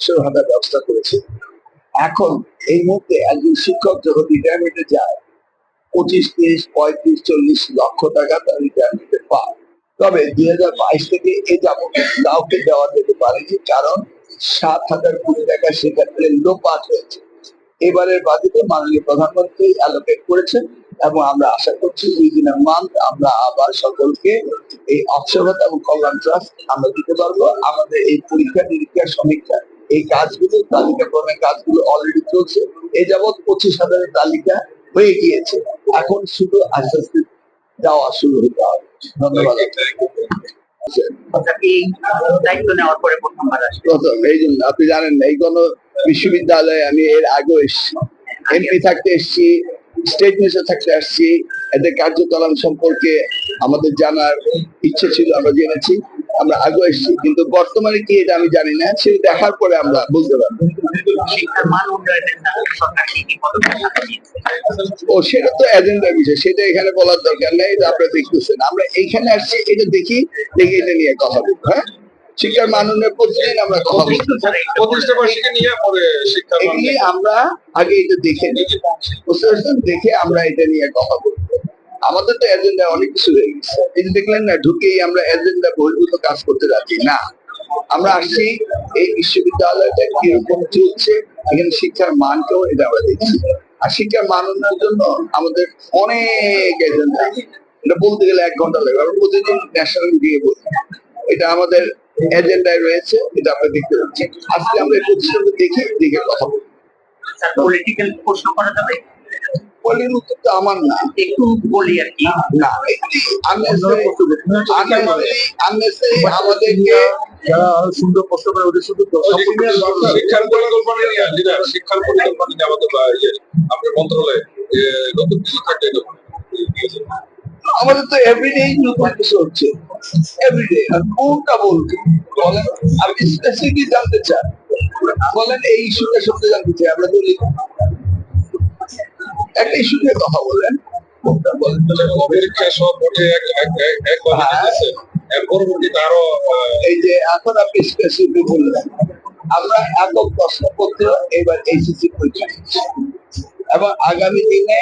অবসর ভাতার ব্যবস্থা করেছে। এখন এই মুহূর্তে একজন শিক্ষক যখন রিটায়ারমেন্টে যায় 25, 30, 35, 40 লক্ষ টাকা তার রিটায়ারমেন্টে পায়। তবে 2022 থেকে এ যাবত কাউকে দেওয়া যেতে পারেনি, কারণ 7,000 কোটি টাকা সেক্ষেত্রে লোপাট হয়েছে। এবারের বাজেটে মাননীয় প্রধানমন্ত্রী অ্যালোকেট করেছেন এবং আমরা আশা করছি উইদিন আ মান্থ আমরা আবার সকলকে এই অবসর ভাতা এবং কল্যাণ ট্রাস্ট আমরা দিতে পারবো। আমাদের এই পরীক্ষা নিরীক্ষা সমীক্ষা এই কাজগুলো তালিকা প্রণয়নের কাজগুলো অলরেডি চলছে। এ যাবৎ 25,000 তালিকা হয়ে গিয়েছে, এখন শুধু আস্তে আস্তে দেওয়া শুরু হতে হবে। ধন্যবাদ। এই জন্য আপনি জানেন এই কোন বিশ্ববিদ্যালয়ে আমি এর আগে এসেছি, এমপি থাকতে এসেছি, স্টেট মিনিস্টার থাকতে আসছি, এদের কার্যকলাপ সম্পর্কে আমাদের জানার ইচ্ছে ছিল, আমরা জেনেছি, আমরা আগে এসেছি, কিন্তু বর্তমানে কি এটা আমি জানি না, সেটা দেখার পরে আমরা বুঝতে পারবো। ও সেটা তো এজেন্ডার বিষয়, সেটা এখানে বলার দরকার নেই, এটা আপনারা দেখতেছেন। আমরা এইখানে আসছি এটা দেখি এটা নিয়ে কথা বলবো। হ্যাঁ, শিক্ষার মান উন্নয়নের প্রতিদিন আমরা কথা বলতে আমরা আগে এটা দেখে বুঝতে পারছেন, দেখে আমরা এটা নিয়ে কথা বলবো। আমাদের তো এজেন্ডা অনেক কিছু হয়ে গেছে, এই যে দেখলেন না, ঢুকেই আমরা এজেন্ডা বহির্ভূত কাজ করতে যাচ্ছি না। আমরা আসছি এই বিশ্ববিদ্যালয়টা কিরকম চলছে, এখানে শিক্ষার মান কেমন, এটা আমরা দেখছি। আর শিক্ষার মান উন্নয়নের জন্য আমাদের অনেক এজেন্ডা, এটা বলতে গেলে 1 ঘন্টা লাগবে। আমরা প্রতিদিন ন্যাশনাল মিডিয়া বলি, এটা আমাদের এজেন্ডায় রয়েছে, এটা আমরা দেখতে পাচ্ছি। আজকে আমরা এই প্রতিষ্ঠানটা দেখে কথা বলবো। পলিটিক্যাল প্রশ্ন করা যাবে? পলিটিক্যাল উত্তর তো আমার না, একটু বলি আর কি। না, আমাদেরকে যারা সুন্দর প্রশ্ন করে ওদের শুধু শিক্ষার পরিকল্পনা নিয়ে শিক্ষার পরিকল্পনা নিয়ে আমাদের আপনার মন্ত্রণালয়ে নতুন কিছু থাকলে আমাদের তো এভরিডে নতুন কিছু হচ্ছে, এভরিডে। আর কোনটা বলবো বলেন, আপনি স্পেসিফিক জানতে চান বলেন, এই ইস্যুটা সত্যি জানতে চাই, আমরা বলি একটা ইস্যু নিয়ে কথা বলেন, কোনটা বলেন। পরবর্তীতে আরো এই যে এখন আপনি স্পেসিফিক বললেন, আমরা একক প্রশ্নপত্র এবার এইচএসসি পরীক্ষা নিচ্ছি এবং আগামী দিনে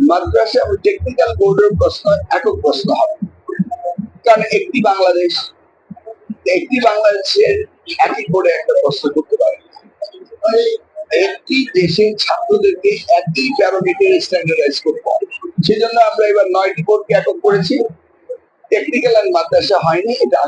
মাদ্রাসা এবং টেকনিক্যাল বোর্ডের প্রশ্ন একক প্রশ্ন হবে, কারণ একটি বাংলাদেশের একই বোর্ডে একটা প্রশ্ন করতে পারে। একটি দেশের ছাত্রদেরকে একই প্যারামিটার স্ট্যান্ডার্ডাইজ করতে হবে, সেজন্য আমরা এবার 9টি বোর্ডকে একক করেছি, টেকনিক্যাল এন্ড মাদ্রাসা হয়নি, এটা